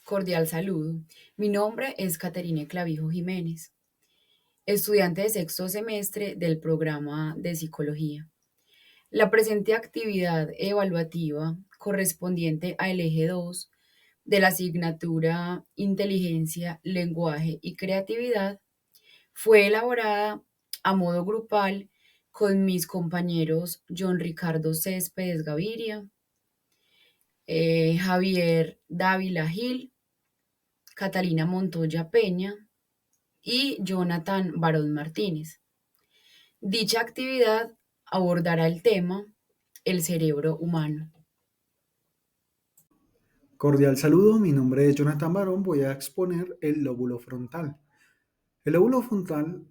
Cordial saludo. Mi nombre es Caterine Clavijo Jiménez, estudiante de sexto semestre del programa de psicología. La presente actividad evaluativa correspondiente al eje 2 de la asignatura Inteligencia, Lenguaje y Creatividad fue elaborada a modo grupal con mis compañeros John Ricardo Céspedes Gaviria, Javier Dávila Gil, Catalina Montoya Peña y Jonathan Barón Martínez. Dicha actividad abordará el tema el cerebro humano. Cordial saludo, mi nombre es Jonathan Barón, voy a exponer el lóbulo frontal. El lóbulo frontal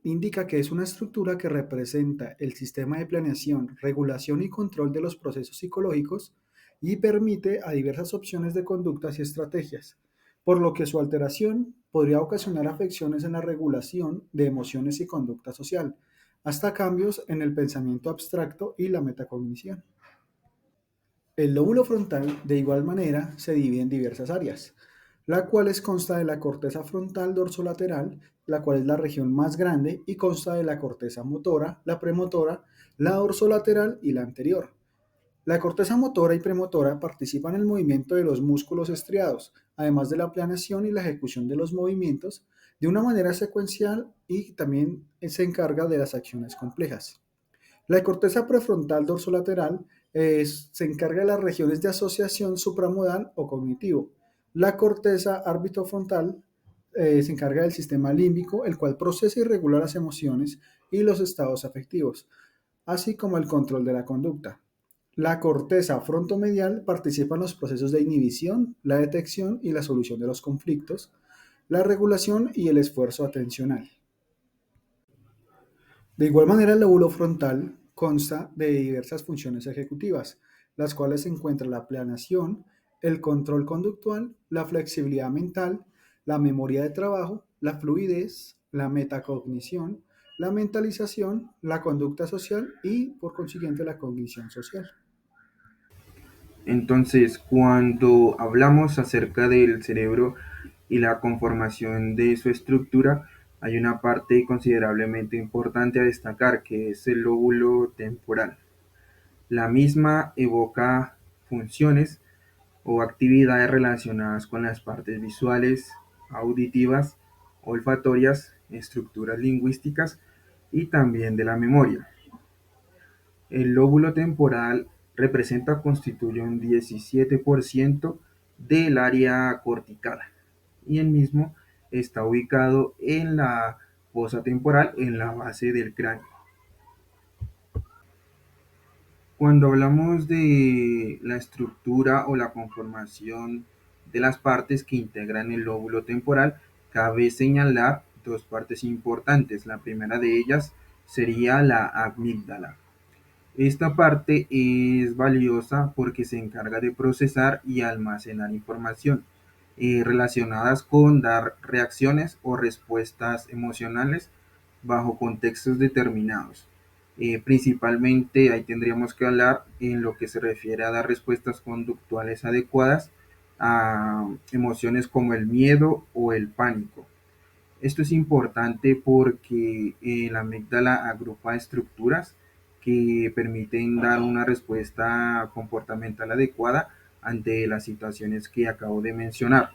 indica que es una estructura que representa el sistema de planeación, regulación y control de los procesos psicológicos y permite a diversas opciones de conductas y estrategias, por lo que su alteración podría ocasionar afecciones en la regulación de emociones y conducta social, hasta cambios en el pensamiento abstracto y la metacognición. El lóbulo frontal, de igual manera, se divide en diversas áreas, la cual consta de la corteza frontal dorsolateral, la cual es la región más grande y consta de la corteza motora, la premotora, la dorsolateral y la anterior. La corteza motora y premotora participan en el movimiento de los músculos estriados, además de la planeación y la ejecución de los movimientos de una manera secuencial y también se encarga de las acciones complejas. La corteza prefrontal dorsolateral se encarga de las regiones de asociación supramodal o cognitivo. La corteza árbitro-frontal se encarga del sistema límbico, el cual procesa y regula las emociones y los estados afectivos, así como el control de la conducta. La corteza frontomedial participa en los procesos de inhibición, la detección y la solución de los conflictos, la regulación y el esfuerzo atencional. De igual manera, el lóbulo frontal consta de diversas funciones ejecutivas, las cuales se encuentran la planeación, el control conductual, la flexibilidad mental, la memoria de trabajo, la fluidez, la metacognición, la mentalización, la conducta social y, por consiguiente, la cognición social. Entonces, cuando hablamos acerca del cerebro y la conformación de su estructura, hay una parte considerablemente importante a destacar, que es el lóbulo temporal. La misma evoca funciones o actividades relacionadas con las partes visuales, auditivas, olfatorias, estructuras lingüísticas y también de la memoria. El lóbulo temporal representa o constituye un 17% del área cortical y el mismo está ubicado en la fosa temporal en la base del cráneo. Cuando hablamos de la estructura o la conformación de las partes que integran el lóbulo temporal, cabe señalar dos partes importantes. La primera de ellas sería la amígdala. Esta parte es valiosa porque se encarga de procesar y almacenar información relacionadas con dar reacciones o respuestas emocionales bajo contextos determinados. Principalmente ahí tendríamos que hablar en lo que se refiere a dar respuestas conductuales adecuadas a emociones como el miedo o el pánico. Esto es importante porque la amígdala agrupa estructuras que permiten dar una respuesta comportamental adecuada ante las situaciones que acabo de mencionar.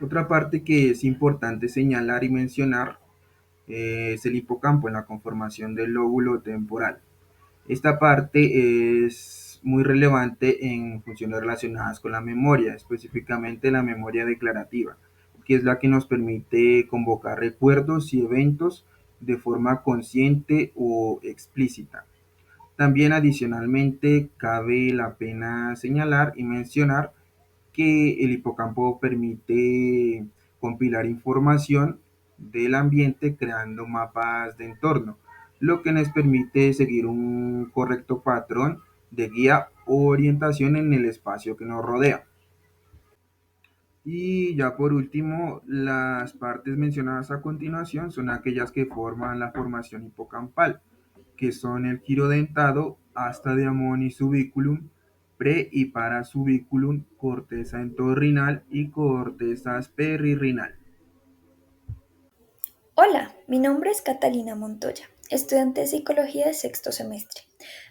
Otra parte que es importante señalar y mencionar es el hipocampo en la conformación del lóbulo temporal. Esta parte es muy relevante en funciones relacionadas con la memoria, específicamente la memoria declarativa, que es la que nos permite convocar recuerdos y eventos de forma consciente o explícita. También adicionalmente cabe la pena señalar y mencionar que el hipocampo permite compilar información del ambiente creando mapas de entorno, lo que nos permite seguir un correcto patrón de guía o orientación en el espacio que nos rodea. Y ya por último, las partes mencionadas a continuación son aquellas que forman la formación hipocampal, que son el giro dentado, asta de Amón y subiculum, y parasubiculum, corteza entorrinal y corteza peririnal. Hola, mi nombre es Catalina Montoya, estudiante de Psicología de sexto semestre.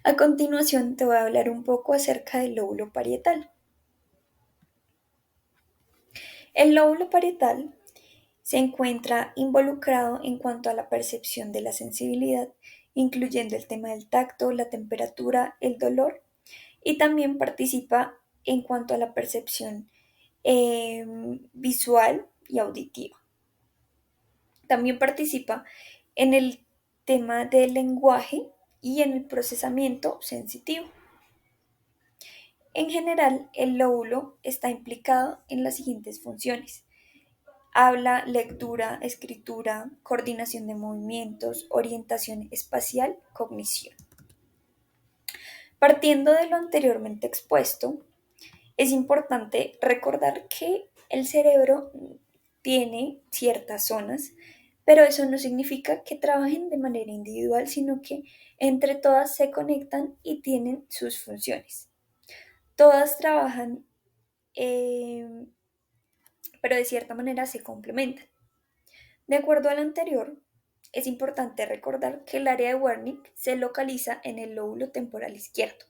A continuación te voy a hablar un poco acerca del lóbulo parietal. El lóbulo parietal se encuentra involucrado en cuanto a la percepción de la sensibilidad, incluyendo el tema del tacto, la temperatura, el dolor, y también participa en cuanto a la percepción visual y auditiva. También participa en el tema del lenguaje y en el procesamiento sensitivo. En general, el lóbulo está implicado en las siguientes funciones: habla, lectura, escritura, coordinación de movimientos, orientación espacial, cognición. Partiendo de lo anteriormente expuesto, es importante recordar que el cerebro tiene ciertas zonas, pero eso no significa que trabajen de manera individual, sino que entre todas se conectan y tienen sus funciones. Todas trabajan, pero de cierta manera se complementan. De acuerdo al anterior, es importante recordar que el área de Wernicke se localiza en el lóbulo temporal izquierdo,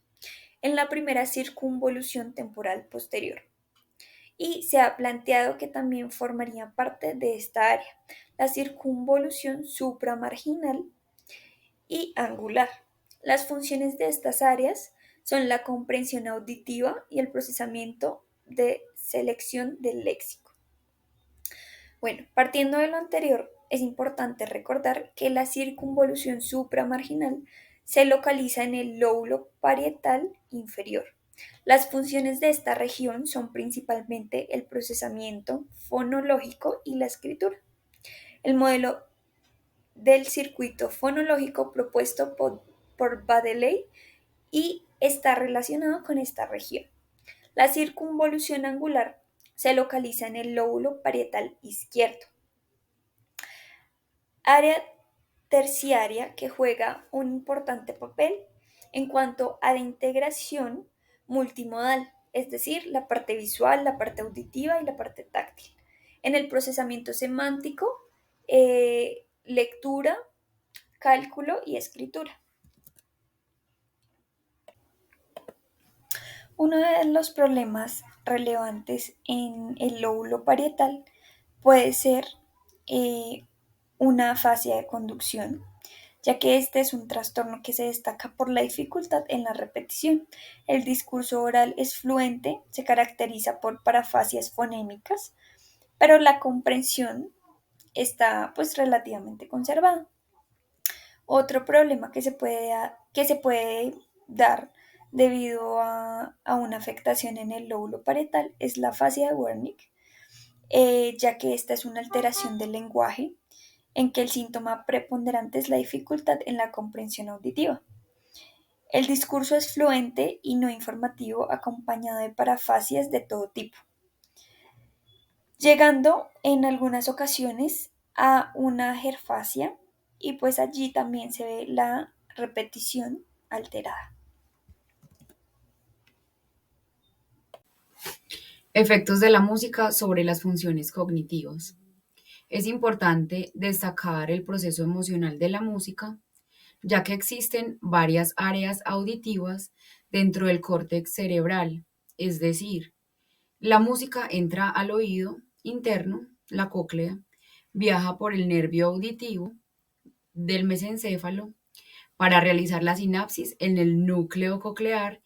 en la primera circunvolución temporal posterior, y se ha planteado que también formaría parte de esta área, la circunvolución supramarginal y angular. Las funciones de estas áreas son la comprensión auditiva y el procesamiento de selección del léxico. Bueno, partiendo de lo anterior, es importante recordar que la circunvolución supramarginal se localiza en el lóbulo parietal inferior. Las funciones de esta región son principalmente el procesamiento fonológico y la escritura. El modelo del circuito fonológico propuesto por Baddeley y está relacionado con esta región. La circunvolución angular se localiza en el lóbulo parietal izquierdo. Área terciaria que juega un importante papel en cuanto a la integración multimodal, es decir, la parte visual, la parte auditiva y la parte táctil. En el procesamiento semántico, lectura, cálculo y escritura. Uno de los problemas relevantes en el lóbulo parietal puede ser una afasia de conducción, ya que este es un trastorno que se destaca por la dificultad en la repetición. El discurso oral es fluente, se caracteriza por parafasias fonémicas, pero la comprensión está pues relativamente conservada. Otro problema que se puede dar debido a una afectación en el lóbulo parietal es la afasia de Wernicke, ya que esta es una alteración del lenguaje en que el síntoma preponderante es la dificultad en la comprensión auditiva. El discurso es fluente y no informativo, acompañado de parafasias de todo tipo, llegando en algunas ocasiones a una agerfasia, y pues allí también se ve la repetición alterada. Efectos de la música sobre las funciones cognitivas. Es importante destacar el proceso emocional de la música, ya que existen varias áreas auditivas dentro del córtex cerebral, es decir, la música entra al oído interno, la cóclea, viaja por el nervio auditivo del mesencéfalo para realizar la sinapsis en el núcleo coclear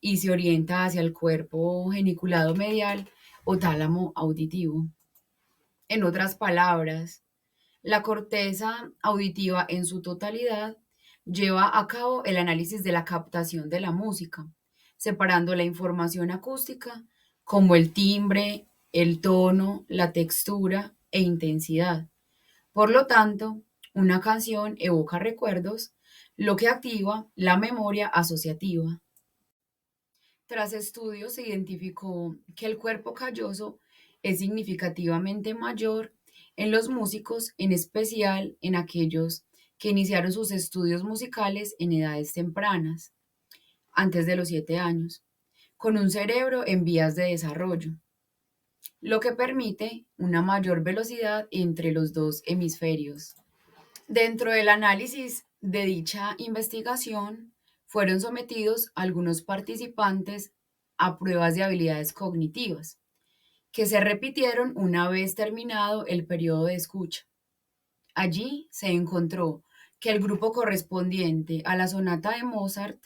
y se orienta hacia el cuerpo geniculado medial o tálamo auditivo. En otras palabras, la corteza auditiva en su totalidad lleva a cabo el análisis de la captación de la música, separando la información acústica como el timbre, el tono, la textura e intensidad. Por lo tanto, una canción evoca recuerdos, lo que activa la memoria asociativa. Tras estudios se identificó que el cuerpo calloso es significativamente mayor en los músicos, en especial en aquellos que iniciaron sus estudios musicales en edades tempranas, antes de los 7 años. con un cerebro en vías de desarrollo, lo que permite una mayor velocidad entre los dos hemisferios. Dentro del análisis de dicha investigación, fueron sometidos algunos participantes a pruebas de habilidades cognitivas, que se repitieron una vez terminado el periodo de escucha. Allí se encontró que el grupo correspondiente a la sonata de Mozart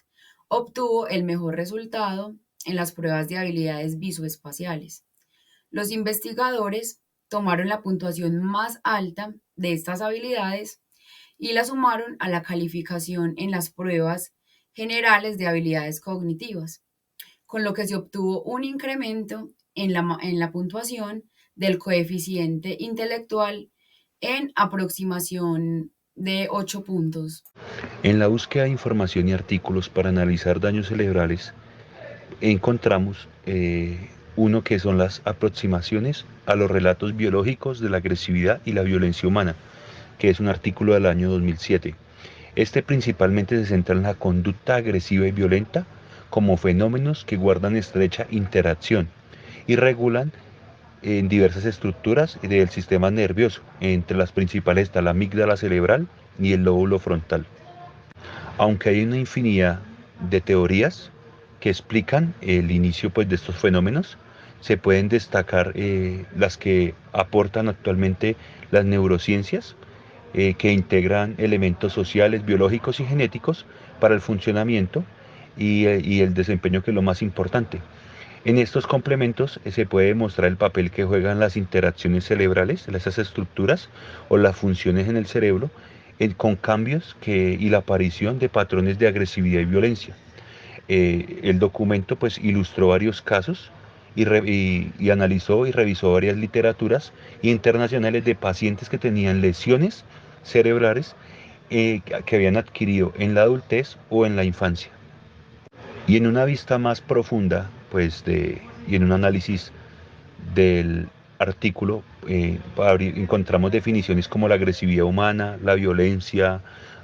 obtuvo el mejor resultado en las pruebas de habilidades visoespaciales. Los investigadores tomaron la puntuación más alta de estas habilidades y la sumaron a la calificación en las pruebas generales de habilidades cognitivas, con lo que se obtuvo un incremento en la puntuación del coeficiente intelectual en aproximación de 8 puntos. En la búsqueda de información y artículos para analizar daños cerebrales, encontramos uno que son las aproximaciones a los relatos biológicos de la agresividad y la violencia humana, que es un artículo del año 2007. Este principalmente se centra en la conducta agresiva y violenta como fenómenos que guardan estrecha interacción y regulan en diversas estructuras del sistema nervioso. Entre las principales está la amígdala cerebral y el lóbulo frontal. Aunque hay una infinidad de teorías que explican el inicio de estos fenómenos, se pueden destacar las que aportan actualmente las neurociencias, que integran elementos sociales, biológicos y genéticos para el funcionamiento y el desempeño, que es lo más importante. En estos complementos se puede demostrar el papel que juegan las interacciones cerebrales, esas estructuras o las funciones en el cerebro, con cambios y la aparición de patrones de agresividad y violencia. El documento pues ilustró varios casos y analizó y revisó varias literaturas internacionales de pacientes que tenían lesiones cerebrales que habían adquirido en la adultez o en la infancia. Y en una vista más profunda, y en un análisis del artículo, encontramos definiciones como la agresividad humana, la violencia,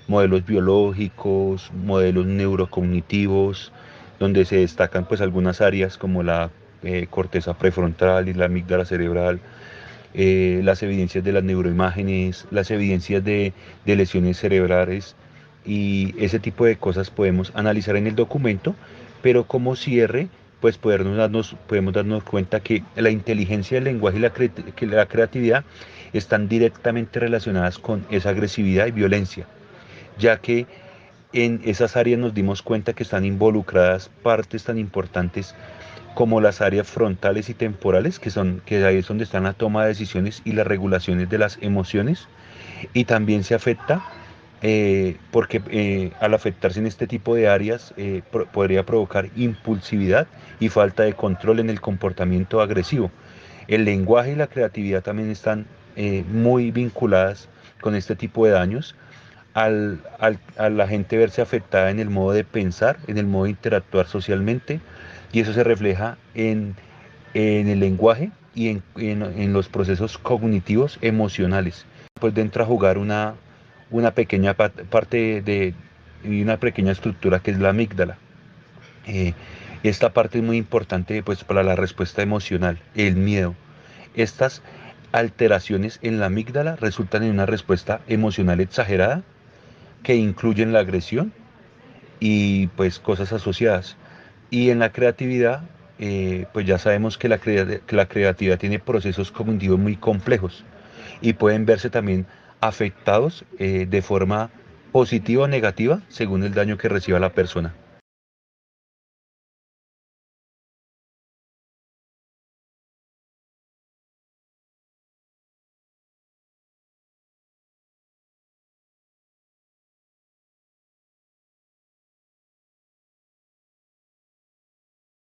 modelos biológicos, modelos neurocognitivos, donde se destacan pues algunas áreas como la corteza prefrontal y la amígdala cerebral, las evidencias de las neuroimágenes, las evidencias de lesiones cerebrales, y ese tipo de cosas podemos analizar en el documento, pero como cierre, pues podemos darnos cuenta que la inteligencia del lenguaje y la creatividad están directamente relacionadas con esa agresividad y violencia, ya que en esas áreas nos dimos cuenta que están involucradas partes tan importantes como las áreas frontales y temporales, que ahí es donde están la toma de decisiones y las regulaciones de las emociones, y también se afecta porque al afectarse en este tipo de áreas podría provocar impulsividad y falta de control en el comportamiento agresivo. El lenguaje y la creatividad también están muy vinculadas con este tipo de daños, a la gente verse afectada en el modo de pensar, en el modo de interactuar socialmente, y eso se refleja en el lenguaje y en los procesos cognitivos emocionales. Pues entra a jugar una pequeña parte y una pequeña estructura que es la amígdala. Esta parte es muy importante pues para la respuesta emocional, el miedo. Estas alteraciones en la amígdala resultan en una respuesta emocional exagerada que incluyen la agresión y pues cosas asociadas. Y en la creatividad, pues ya sabemos que la creatividad tiene procesos cognitivos muy complejos y pueden verse también afectados de forma positiva o negativa según el daño que reciba la persona.